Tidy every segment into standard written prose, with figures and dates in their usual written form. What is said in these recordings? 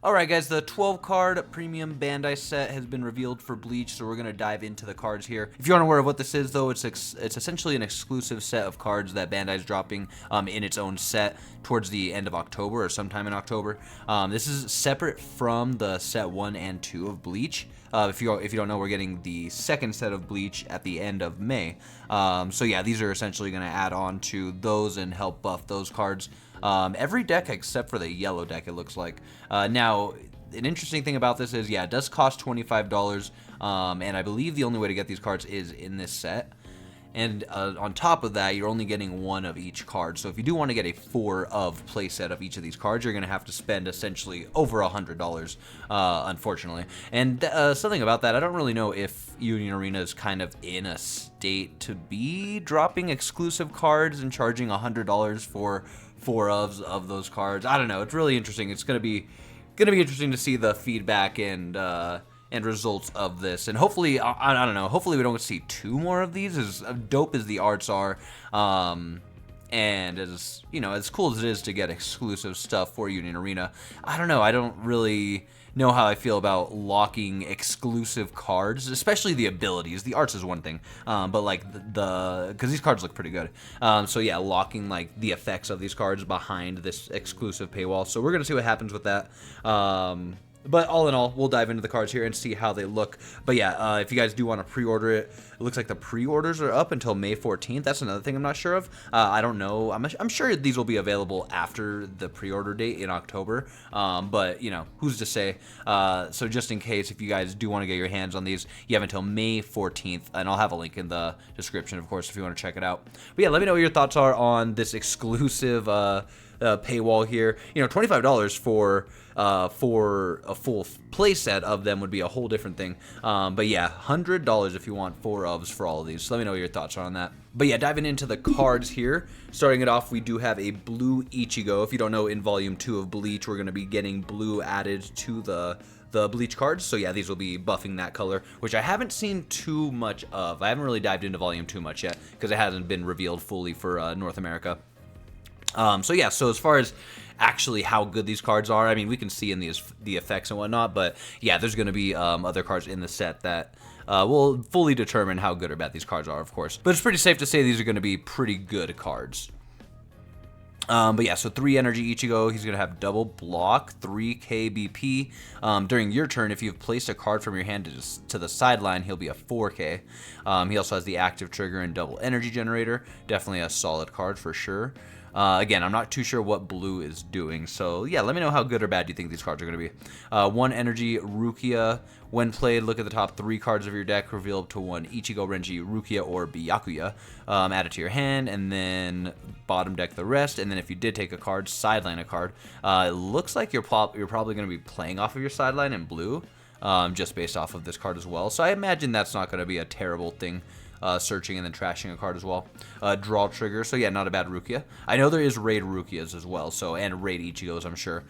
Alright guys, the 12 card premium Bandai set has been revealed for Bleach, so we're going to dive into the cards here. If you aren't aware of what this is though, it's essentially an exclusive set of cards that Bandai is dropping in its own set towards the end of October or sometime in October. This is separate from the set 1 and 2 of Bleach. If you don't know, we're getting the second set of Bleach at the end of May. So yeah, these are essentially going to add on to those and help buff those cards. Every deck except for the yellow deck, it looks like. Now, an interesting thing about this is, yeah, it does cost $25, and I believe the only way to get these cards is in this set. And on top of that, you're only getting one of each card. So if you do want to get a 4 of playset of each of these cards, you're going to have to spend essentially over $100, unfortunately. And something about that, I don't really know if Union Arena is kind of in a state to be dropping exclusive cards and charging $100 for 4 of those cards. I don't know. It's really interesting. It's going to be interesting to see the feedback and results of this, and hopefully, I don't know, hopefully we don't see 2 more of these, as dope as the arts are, and as, you know, as cool as it is to get exclusive stuff for Union Arena. I don't know, I don't really know how I feel about locking exclusive cards, especially the abilities. The arts is one thing, but like because these cards look pretty good. So yeah, locking like the effects of these cards behind this exclusive paywall. So we're gonna see what happens with that. But all in all, we'll dive into the cards here and see how they look. But yeah, if you guys do want to pre-order it, it looks like the pre-orders are up until May 14th. That's another thing I'm not sure of. I don't know. I'm sure these will be available after the pre-order date in October. But, you know, who's to say? So just in case, if you guys do want to get your hands on these, you have until May 14th. And I'll have a link in the description, of course, if you want to check it out. But yeah, let me know what your thoughts are on this exclusive paywall here. You know, $25 for a full playset of them would be a whole different thing. But yeah, $100 if you want 4 ofs for all of these. So let me know what your thoughts are on that. But yeah, diving into the cards here. Starting it off, we do have a blue Ichigo. If you don't know, in Volume 2 of Bleach, we're going to be getting blue added to the Bleach cards. So yeah, these will be buffing that color, which I haven't seen too much of. I haven't really dived into Volume 2 much yet, because it hasn't been revealed fully for North America. So yeah, so as far as actually how good these cards are, I mean, we can see in the effects and whatnot, but yeah, there's going to be other cards in the set that will fully determine how good or bad these cards are, of course. But it's pretty safe to say these are going to be pretty good cards. But yeah, so 3 energy Ichigo, he's going to have double block, 3k BP. During your turn, if you've placed a card from your hand to the sideline, he'll be a 4k. He also has the active trigger and double energy generator. Definitely a solid card for sure. Again, I'm not too sure what blue is doing, so yeah, let me know how good or bad you think these cards are going to be. 1 energy Rukia. When played, look at the top 3 cards of your deck, reveal up to 1 Ichigo, Renji, Rukia, or Byakuya. Add it to your hand, and then bottom deck the rest, and then if you did take a card, sideline a card. It looks like you're probably going to be playing off of your sideline in blue, just based off of this card as well, so I imagine that's not going to be a terrible thing. Searching and then trashing a card as well. Draw trigger, so yeah, not a bad Rukia. I know there is raid Rukias as well, so, and raid Ichigos, I'm sure.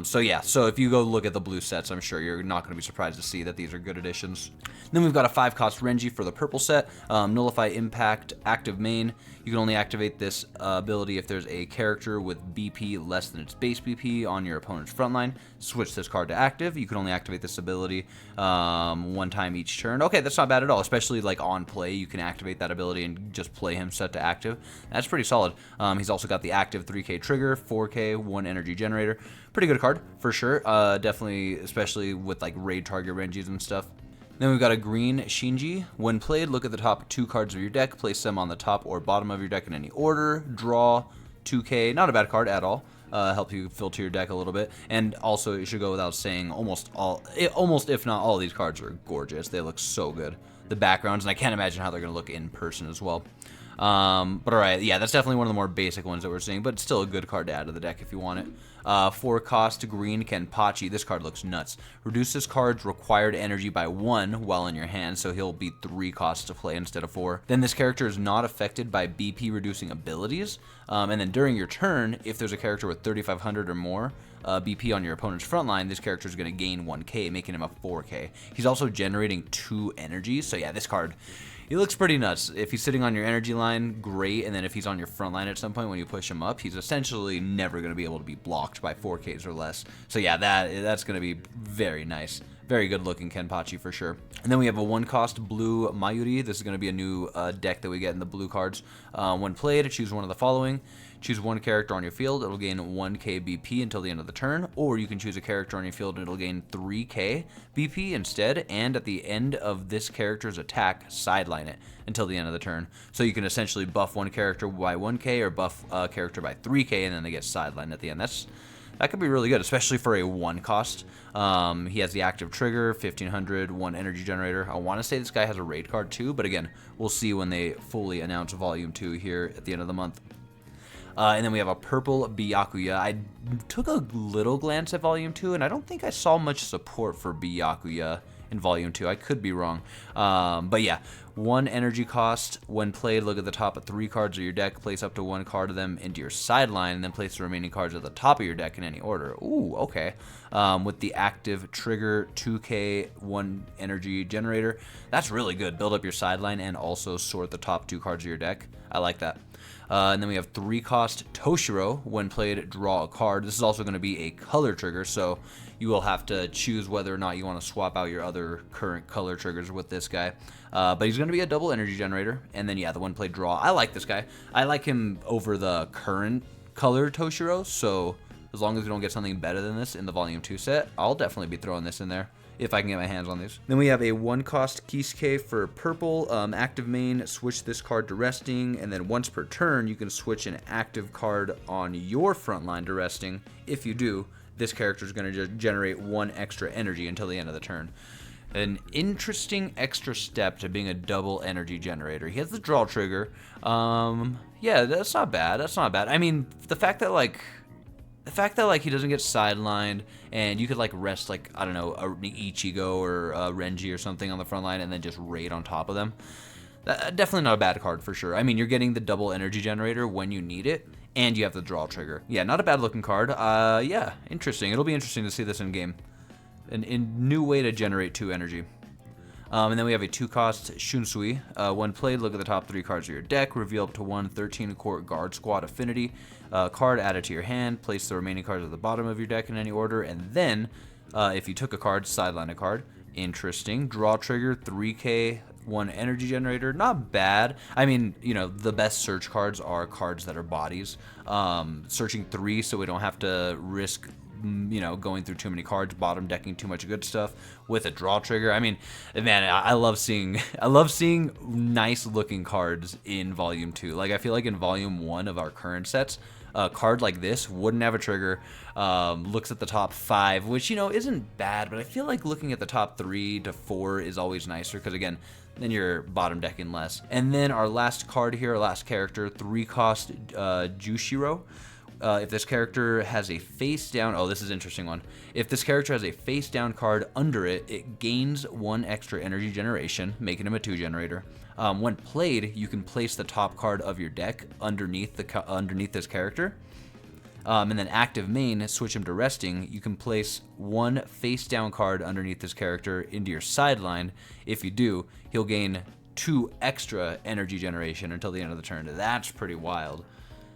So yeah, so if you go look at the blue sets, I'm sure you're not going to be surprised to see that these are good additions. Then we've got a 5-cost Renji for the purple set. Nullify impact, active main. You can only activate this ability if there's a character with BP less than its base BP on your opponent's front line. Switch this card to active. You can only activate this ability 1 time each turn. Okay, that's not bad at all, especially like on play. You can activate that ability and just play him set to active. That's pretty solid. He's also got the active 3k trigger, 4k, 1 energy generator. Pretty good card for sure. Definitely, especially with like raid target Renjis and stuff. Then we've got a green Shinji. When played, look at the top 2 cards of your deck, place them on the top or bottom of your deck in any order. Draw 2k, not a bad card at all. Help you filter your deck a little bit, and also it should go without saying, almost if not all of these cards are gorgeous. They look so good. The backgrounds, and I can't imagine how they're going to look in person as well. But alright, yeah, that's definitely one of the more basic ones that we're seeing, but it's still a good card to add to the deck if you want it. 4 cost green Kenpachi. This card looks nuts. Reduce this card's required energy by 1 while in your hand, so he'll be 3 costs to play instead of 4. Then this character is not affected by BP reducing abilities. And then during your turn, if there's a character with 3,500 or more BP on your opponent's front line, this character is going to gain 1k, making him a 4k. He's also generating 2 energies, so yeah, this card, he looks pretty nuts. If he's sitting on your energy line, great, and then if he's on your front line at some point when you push him up, he's essentially never going to be able to be blocked blocked by 4Ks or less. So yeah, that's going to be very nice. Very good looking Kenpachi for sure. And then we have a 1-cost blue Mayuri. This is going to be a new deck that we get in the blue cards. When played, choose one of the following. Choose one character on your field. It'll gain 1k BP until the end of the turn. Or you can choose a character on your field and it'll gain 3k BP instead. And at the end of this character's attack, sideline it until the end of the turn. So you can essentially buff one character by 1k or buff a character by 3k and then they get sidelined at the end. That could be really good, especially for a 1-cost. He has the active trigger, 1500, 1 energy generator. I want to say this guy has a raid card too, but again, we'll see when they fully announce Volume 2 here at the end of the month. And then we have a purple Byakuya. I took a little glance at Volume 2, and I don't think I saw much support for Byakuya in Volume 2. I could be wrong. But yeah, 1 energy cost. When played, look at the top of 3 cards of your deck, place up to 1 card of them into your sideline, and then place the remaining cards at the top of your deck in any order. Ooh, okay. With the active trigger, 2k, 1 energy generator. That's really good. Build up your sideline and also sort the top 2 cards of your deck. I like that. And then we have 3-cost Toshiro. When played, draw a card. This is also going to be a color trigger, so you will have to choose whether or not you want to swap out your other current color triggers with this guy. But he's going to be a double energy generator. And then, yeah, the when played, draw. I like this guy. I like him over the current color Toshiro, so as long as we don't get something better than this in the Volume 2 set, I'll definitely be throwing this in there if I can get my hands on these. Then we have a 1-cost Kisuke for purple. Active main, switch this card to resting, and then once per turn, you can switch an active card on your front line to resting. If you do, this character is going to just generate 1 extra energy until the end of the turn. An interesting extra step to being a double energy generator. He has the draw trigger. Yeah, that's not bad. That's not bad. I mean, the fact that he doesn't get sidelined and you could like rest like, I don't know, a Ichigo or a Renji or something on the front line and then just raid on top of them. Definitely not a bad card for sure. I mean, you're getting the double energy generator when you need it and you have the draw trigger. Yeah, not a bad looking card. Yeah, interesting. It'll be interesting to see this in game. A new way to generate 2 energy. And then we have a 2-cost Shunsui. When played, look at the top 3 cards of your deck. Reveal up to 1 13-court guard squad affinity card added to your hand. Place the remaining cards at the bottom of your deck in any order. And then, if you took a card, sideline a card. Interesting. Draw trigger, 3k, 1 energy generator. Not bad. I mean, you know, the best search cards are cards that are bodies. Searching 3 so we don't have to risk, you know, going through too many cards, bottom decking too much good stuff with a draw trigger. I mean, man, I love seeing nice looking cards in Volume 2. Like, I feel like in Volume 1 of our current sets, a card like this wouldn't have a trigger, looks at the top 5, which, you know, isn't bad, but I feel like looking at the top 3 to 4 is always nicer, because again, then you're bottom decking less. And then our last card here, our last character, 3-cost Jushiro. If this character has a face down, oh, this is an interesting one. If this character has a face down card under it, it gains 1 extra energy generation, making him a 2 generator. When played, you can place the top card of your deck underneath this character. And then active main, switch him to resting. You can place 1 face down card underneath this character into your sideline. If you do, he'll gain 2 extra energy generation until the end of the turn. That's pretty wild.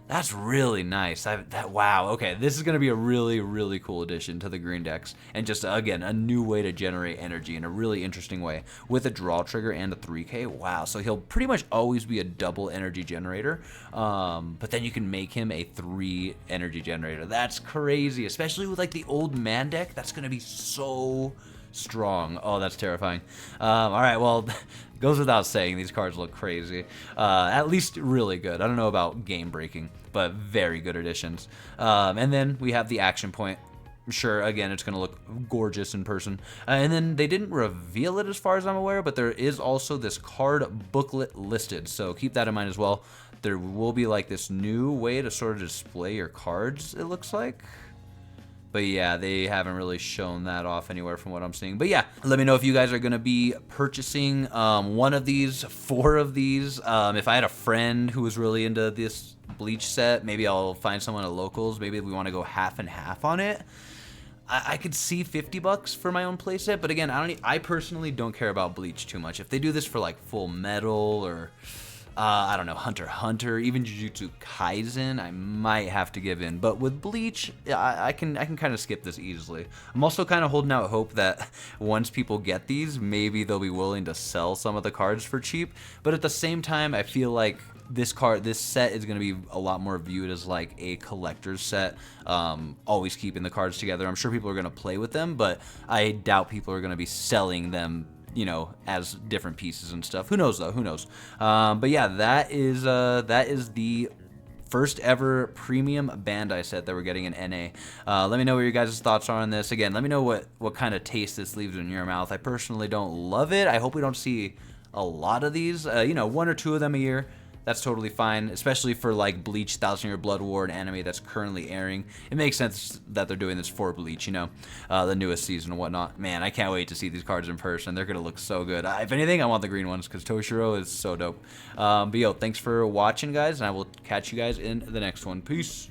That's really nice. Wow, okay, this is going to be a really, really cool addition to the green decks. And just, again, a new way to generate energy in a really interesting way. With a draw trigger and a 3k, wow. So he'll pretty much always be a double energy generator. But then you can make him a 3 energy generator. That's crazy, especially with, like, the old man deck. That's going to be so strong. Oh, that's terrifying. All right, well, goes without saying, these cards look crazy. At least really good. I don't know about game breaking, but very good additions. And then we have the action point. Sure, again, it's going to look gorgeous in person. And then they didn't reveal it as far as I'm aware, but there is also this card booklet listed. So keep that in mind as well. There will be like this new way to sort of display your cards, it looks like. But yeah, they haven't really shown that off anywhere from what I'm seeing. But yeah, let me know if you guys are going to be purchasing 1 of these, 4 of these. If I had a friend who was really into this Bleach set, maybe I'll find someone at locals. Maybe we want to go half and half on it. I could see $50 for my own playset. But again, I personally don't care about Bleach too much. If they do this for like Full Metal or I don't know, Hunter x Hunter, even Jujutsu Kaisen, I might have to give in. But with Bleach, I can kind of skip this easily. I'm also kind of holding out hope that once people get these, maybe they'll be willing to sell some of the cards for cheap. But at the same time, I feel like this set is going to be a lot more viewed as like a collector's set, always keeping the cards together. I'm sure people are going to play with them, but I doubt people are going to be selling them, you know, as different pieces and stuff. Who knows though? Who knows? But yeah, that is the first ever premium Bandai set that we're getting in NA. Let me know what your guys' thoughts are on this. Again, let me know what kind of taste this leaves in your mouth. I personally don't love it. I hope we don't see a lot of these. You know, 1 or 2 of them a year. That's totally fine, especially for like Bleach, 1000-Year Blood War, an anime that's currently airing. It makes sense that they're doing this for Bleach, you know, the newest season and whatnot. Man, I can't wait to see these cards in person. They're going to look so good. If anything, I want the green ones because Toshiro is so dope. But yo, thanks for watching, guys, and I will catch you guys in the next one. Peace.